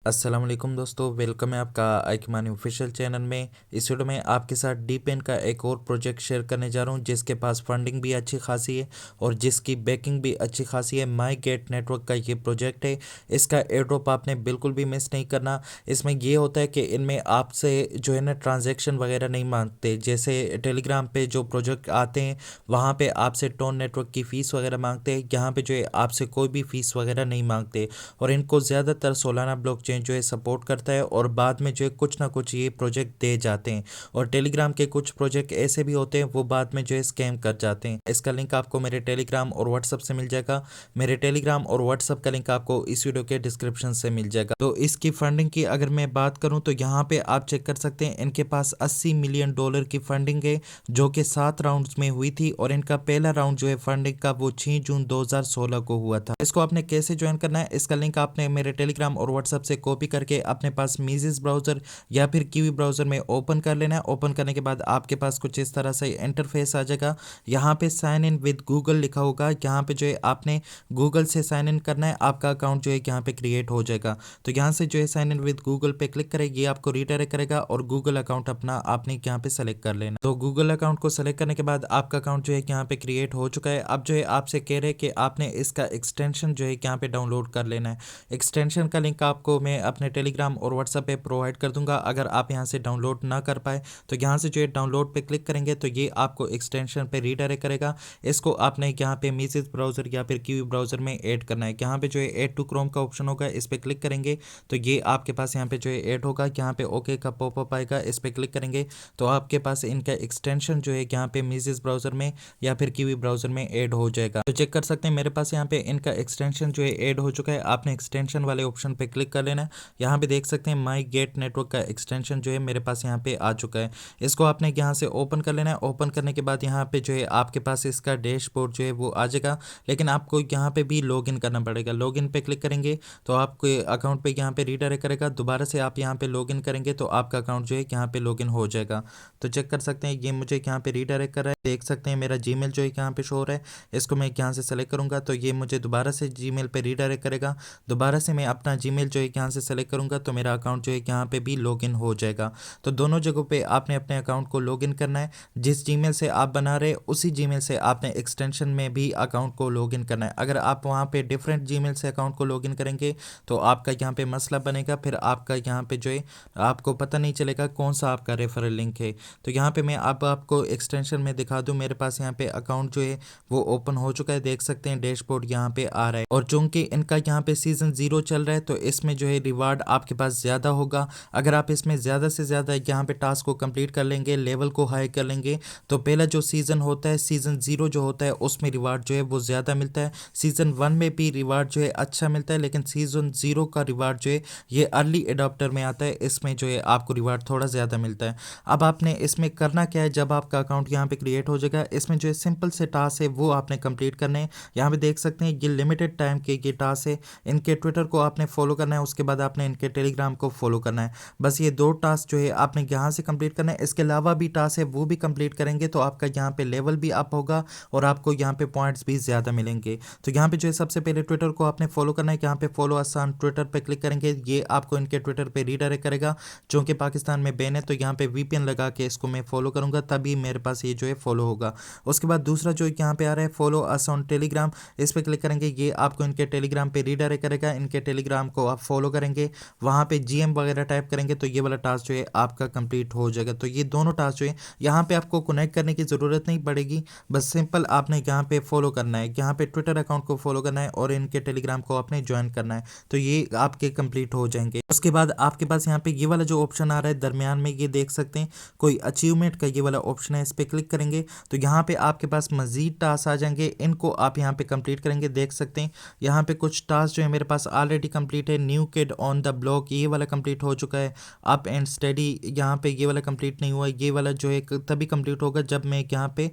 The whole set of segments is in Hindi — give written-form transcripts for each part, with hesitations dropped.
अस्सलाम वालेकुम दोस्तों, वेलकम है आपका आइकमानी ऑफिशियल चैनल में। इस वीडियो में आपके साथ डीपेन का एक और प्रोजेक्ट शेयर करने जा रहा हूं जिसके पास फंडिंग भी अच्छी खासी है और जिसकी बैकिंग भी अच्छी खासी है। माई गेट नेटवर्क का ये प्रोजेक्ट है। इसका एयर ड्रॉप आपने बिल्कुल भी मिस नहीं करना। इसमें ये होता है कि इनमें आपसे जो है ना ट्रांजेक्शन वगैरह नहीं मांगते, जैसे टेलीग्राम पे जो प्रोजेक्ट आते हैं वहाँ पे आपसे टोन नेटवर्क की फ़ीस वगैरह मांगते हैं। यहाँ पे जो है आपसे कोई भी फ़ीस वगैरह नहीं मांगते और इनको ज़्यादातर सोलाना ब्लॉकचेन जो है सपोर्ट करता है और बाद में जो है कुछ ना कुछ ये प्रोजेक्ट दे जाते हैं। और टेलीग्राम के कुछ प्रोजेक्ट ऐसे भी होते हैं वो बाद में जो है स्कैम कर जाते हैं। इसका लिंक आपको मेरे टेलीग्राम और व्हाट्सअप से मिल जाएगा। मेरे टेलीग्राम और व्हाट्सअप का लिंक आपको इस वीडियो के डिस्क्रिप्शन से मिल जाएगा। तो इसकी फंडिंग की अगर मैं बात करूं तो यहाँ पे आप चेक कर सकते हैं इनके पास $80 मिलियन की फंडिंग है जो कि 7 राउंड्स में हुई थी और इनका पहला राउंड जो है फंडिंग का वो 6 जून 2016 को हुआ था। इसको आपने कैसे ज्वाइन करना है, इसका लिंक आपने मेरे टेलीग्राम और व्हाट्सएप से कॉपी करके अपने पास मीजिस ब्राउजर या फिर कीवी ब्राउजर में ओपन कर लेना है। ओपन करने के बाद आपके पास कुछ इस तरह से इंटरफेस आ जाएगा। यहाँ पे साइन इन विद गूगल लिखा होगा। यहाँ पे जो है आपने गूगल से साइन इन करना है। आपका अकाउंट जो है यहाँ पे क्रिएट हो जाएगा। तो यहाँ से जो है साइन इन विद गूगल पे क्लिक करेगी, आपको रीडायरेक्ट करेगा और गूगल अकाउंट अपना आपने यहाँ पे सेलेक्ट कर लेना। तो गूगल अकाउंट को सेलेक्ट करने के बाद आपका अकाउंट जो है यहाँ पे क्रिएट हो चुका है। अब जो है आपसे कह रहे हैं कि आपने इसका एक्सटेंशन जो है यहाँ पे डाउनलोड कर लेना है। एक्सटेंशन का लिंक आपको मैं अपने टेलीग्राम और व्हाट्सएप पे प्रोवाइड कर दूंगा। अगर आप यहाँ से डाउनलोड ना कर पाए तो यहाँ से जो है डाउनलोड पे क्लिक करेंगे तो ये आपको एक्सटेंशन पे रीडायरेक्ट करेगा। इसको आपने यहाँ पे मीसेज ब्राउजर या फिर कीवी ब्राउजर में ऐड करना है। यहाँ पे जो है ऐड टू क्रोम का ऑप्शन होगा, इस पर क्लिक करेंगे तो ये आपके पास यहाँ पे जो है ऐड होगा। यहाँ पे ओके का पॉपअप आएगा, इस पर क्लिक करेंगे तो आपके पास इनका एक्सटेंशन जो है यहाँ पे मीसेज ब्राउजर में या फिर कीवी ब्राउजर में ऐड हो जाएगा। तो चेक कर सकते हैं मेरे पास यहाँ पे इनका एक्सटेंशन जो है ऐड हो चुका है। आपने एक्सटेंशन वाले ऑप्शन पे क्लिक कर लेना है। यहाँ पे देख सकते हैं माई गेट नेटवर्क का एक्सटेंशन जो है मेरे पास यहाँ पे आ चुका है। इसको आपने यहाँ से ओपन कर लेना है। ओपन करने के बाद यहाँ पे जो है आपके पास इसका डैशबोर्ड जो है वो आ जाएगा, लेकिन आपको यहाँ पे भी लॉगिन करना पड़ेगा। लॉगिन पे क्लिक करेंगे तो आपके अकाउंट पे यहाँ पे रीडायरेक्ट करेगा। दोबारा से आप यहाँ पे लॉगिन करेंगे तो आपका अकाउंट जो है यहाँ पे लॉगिन हो जाएगा। तो चेक कर सकते हैं ये मुझे यहाँ पे रीडायरेक्ट कर रहा है। देख सकते हैं मेरा जीमेल जो है यहाँ पे शो हो रहा है। इसको मैं यहाँ से सेलेक्ट करूँगा तो ये मुझे दोबारा से जीमेल पे रीडायरेक्ट करेगा। दोबारा से मैं अपना जीमेल जो है यहाँ से सेलेक्ट करूँगा तो मेरा अकाउंट जो है यहाँ पे भी लॉगिन हो जाएगा। तो दोनों जगहों पे आपने अपने अकाउंट को लॉगिन करना है। जिस जीमेल से आप बना रहे उसी जीमेल से आपने एक्सटेंशन में भी अकाउंट को लॉगिन करना है। अगर आप वहाँ पे डिफरेंट जीमेल से अकाउंट को लॉगिन करेंगे तो आपका यहाँ पे मसला बनेगा। फिर आपका यहाँ पे जो है आपको पता नहीं चलेगा कौन सा आपका रेफरल लिंक है। तो यहाँ पे मैं अब आपको एक्सटेंशन में दिखा दूँ। मेरे पास यहाँ पे अकाउंट जो है वो ओपन हो चुका है। देख सकते हैं डैशबोर्ड यहाँ पे आ रहा है और चूंकि इनका यहाँ पे सीजन 0 चल रहा है तो इसमें जो है रिवार्ड आपके पास ज़्यादा होगा। अगर आप इसमें ज़्यादा से ज़्यादा यहाँ पे टास्क को कंप्लीट कर लेंगे, लेवल को हाई कर लेंगे तो पहला जो सीज़न होता है सीज़न 0 जो होता है उसमें रिवार्ड जो है वो ज़्यादा मिलता है। सीज़न 1 में भी रिवार्ड जो है अच्छा मिलता है, लेकिन सीज़न 0 का रिवार्ड जो है ये अर्ली एडॉप्टर में आता है, इसमें जो है आपको रिवार्ड थोड़ा ज़्यादा मिलता है। अब आपने इसमें करना क्या है, जब आपका अकाउंट यहाँ पे क्रिएट हो जाएगा इसमें जो है सिंपल से टास्क है वो आपने कंप्लीट करने हैं। यहाँ पे देख सकते हैं ये लिमिटेड टाइम के ये टास्क है। इनके ट्विटर को आपने फॉलो करना है, उसके बाद आपने इनके टेलीग्राम को फॉलो करना है। बस ये 2 टास्क जो है आपने यहाँ से कंप्लीट करना है। इसके अलावा भी टास्क है वो भी कंप्लीट करेंगे तो आपका यहाँ पे लेवल भी अप होगा और आपको यहाँ पे पॉइंट्स भी ज़्यादा मिलेंगे। तो यहाँ पे जो है सबसे पहले ट्विटर को आपने फॉलो करना है। यहाँ पे फॉलो आसान ट्विटर पे क्लिक करेंगे, ये आपको इनके ट्विटर पे रीडायरेक्ट करेगा। चूँकि पाकिस्तान में बैन है तो यहाँ पे VPN लगा के इसको मैं फॉलो करूँगा तभी मेरे पास ये जो है फॉलो होगा। उसके बाद दूसरा जो यहाँ पे आ रहा है फॉलो अस ऑन टेलीग्राम, इस पर क्लिक करेंगे, ये आपको इनके टेलीग्राम पे रीडायरेक्ट करेगा। इनके टेलीग्राम को आप फॉलो करेंगे, वहाँ पे GM वगैरह टाइप करेंगे तो ये वाला टास्क जो है आपका कंप्लीट हो जाएगा। तो ये दोनों टास्क जो है यहाँ पे आपको कनेक्ट करने की ज़रूरत नहीं पड़ेगी, बस सिंपल आपने यहाँ पे फॉलो करना है। यहाँ पे ट्विटर अकाउंट को फॉलो करना है और इनके टेलीग्राम को आपने ज्वाइन करना है तो ये आपके कंप्लीट हो जाएंगे। उसके बाद आपके पास यहाँ पे ये वाला जो ऑप्शन आ रहा है दरमियान में, ये देख सकते हैं कोई अचीवमेंट का ये वाला ऑप्शन है, इस पर क्लिक करेंगे तो यहाँ पे आपके पास मजीद टास्क आ जाएंगे। इनको आप यहाँ पे कंप्लीट करेंगे। देख सकते हैं यहाँ पे कुछ टास्क जो है मेरे पास ऑलरेडी कंप्लीट है। New kid on the block ये वाला कंप्लीट हो चुका है। अप एंड स्टडी यहाँ पे ये वाला कंप्लीट नहीं हुआ, ये वाला जो है तभी कंप्लीट होगा जब मैं यहाँ पे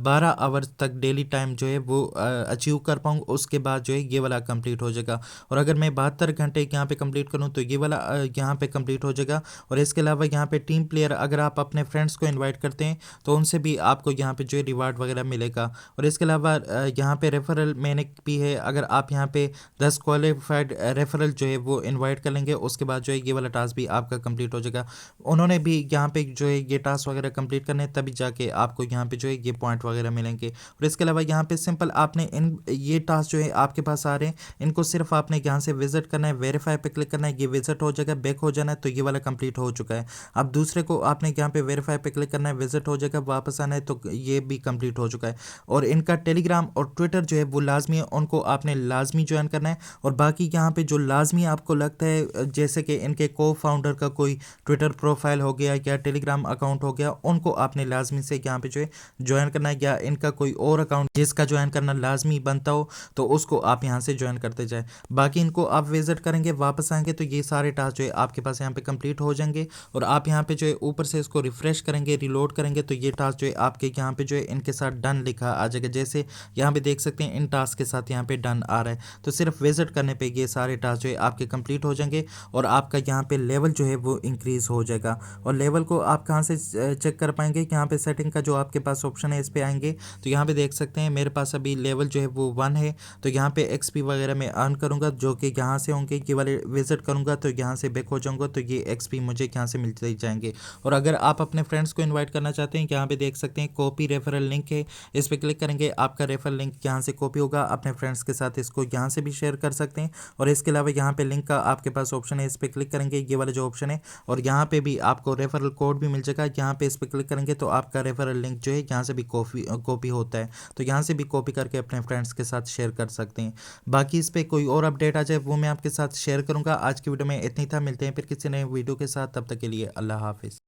12 आवर्स तक डेली टाइम जो है वो अचीव कर पाऊँ, उसके बाद जो है ये वाला कंप्लीट हो जाएगा। और अगर मैं 72 घंटे यहाँ पे कंप्लीट करूँ तो ये वाला यहाँ पे कंप्लीट हो जाएगा। और इसके अलावा यहाँ पे टीम प्लेयर अगर आप अपने फ्रेंड्स को इन्वाइट करते हैं तो उनसे भी आपको यहाँ पे जो है रिवार्ड वगैरह मिलेगा। और इसके अलावा यहाँ पे रेफरल मैंने भी है, अगर आप यहाँ पे 10 क्वालिफाइड रेफरल जो है वो को इनवाइट कर लेंगे, उसके बाद जो है ये वाला टास्क भी आपका कंप्लीट हो जाएगा। उन्होंने भी यहाँ पे जो है ये टास्क वगैरह कंप्लीट करने हैं, तभी जाके आपको यहाँ पे जो है ये पॉइंट वगैरह मिलेंगे। और इसके अलावा यहाँ पे सिंपल आपने इन ये टास्क जो है आपके पास आ रहे हैं, इनको सिर्फ आपने यहाँ से विजिट करना है, वेरीफाई पे क्लिक करना है, ये विजिट हो जाएगा, बैक हो जाना है, तो ये वाला कंप्लीट हो चुका है। अब दूसरे को आपने यहाँ पे वेरीफाई पे क्लिक करना है, विजिट हो जाएगा, वापस आना है, तो ये भी कंप्लीट हो चुका है। और इनका टेलीग्राम और ट्विटर जो है वो लाजमी है, उनको आपने लाजमी ज्वाइन करना है। और बाकी यहाँ पे जो लाजमी आपको लगता है, जैसे कि इनके को फाउंडर का कोई ट्विटर प्रोफाइल हो गया या टेलीग्राम अकाउंट हो गया, उनको आपने लाजमी से यहाँ पे जो है ज्वाइन करना है, या इनका कोई और अकाउंट जिसका ज्वाइन करना लाजमी बनता हो तो उसको आप यहाँ से ज्वाइन करते जाए। बाकी इनको आप विजिट करेंगे, वापस आएंगे, तो ये सारे टास्क जो है आपके पास यहाँ पे कंप्लीट हो जाएंगे। और आप यहाँ पे जो है ऊपर से इसको रिफ्रेश करेंगे, रिलोड करेंगे, तो ये टास्क जो है आपके यहाँ पे जो है इनके साथ डन लिखा आ जाएगा। जैसे यहाँ पे देख सकते हैं इन टास्क के साथ यहाँ पे डन आ रहा है, तो सिर्फ विजिट करने पे ये सारे टास्क जो है आपके कंप्लीट हो जाएंगे और आपका यहाँ पे लेवल जो है वो इंक्रीज हो जाएगा। और लेवल को आप कहाँ से चेक कर पाएंगे, यहाँ पे सेटिंग का जो आपके पास ऑप्शन है इस पे आएंगे, तो यहाँ पे देख सकते हैं मेरे पास अभी लेवल जो है वो 1 है। तो यहाँ पे एक्सपी वगैरह मैं अर्न करूँगा, जो कि यहाँ से होंगे, ये वाले विजिट करूँगा तो यहाँ से बैक हो जाऊँगा, तो ये एक्सपी मुझे यहाँ से मिलते जाएंगे। और अगर आप अपने फ्रेंड्स को इन्वाइट करना चाहते हैं, यहाँ पे देख सकते हैं कॉपी रेफरल लिंक है, इस पर क्लिक करेंगे, आपका रेफरल लिंक यहाँ से कॉपी होगा, अपने फ्रेंड्स के साथ इसको यहाँ से भी शेयर कर सकते हैं। और इसके अलावा यहाँ पे लिंक का आपके पास ऑप्शन है, इस पर क्लिक करेंगे, ये वाला जो ऑप्शन है, और यहाँ पे भी आपको रेफरल कोड भी मिल जाएगा, यहाँ पे इस पर क्लिक करेंगे तो आपका रेफरल लिंक जो है यहाँ से भी कॉपी होता है, तो यहाँ से भी कॉपी करके अपने फ्रेंड्स के साथ शेयर कर सकते हैं। बाकी इस पर कोई और अपडेट आ जाए वो मैं आपके साथ शेयर करूँगा। आज की वीडियो में इतनी था, मिलते हैं फिर किसी नए वीडियो के साथ, तब तक के लिए अल्लाह हाफिज़।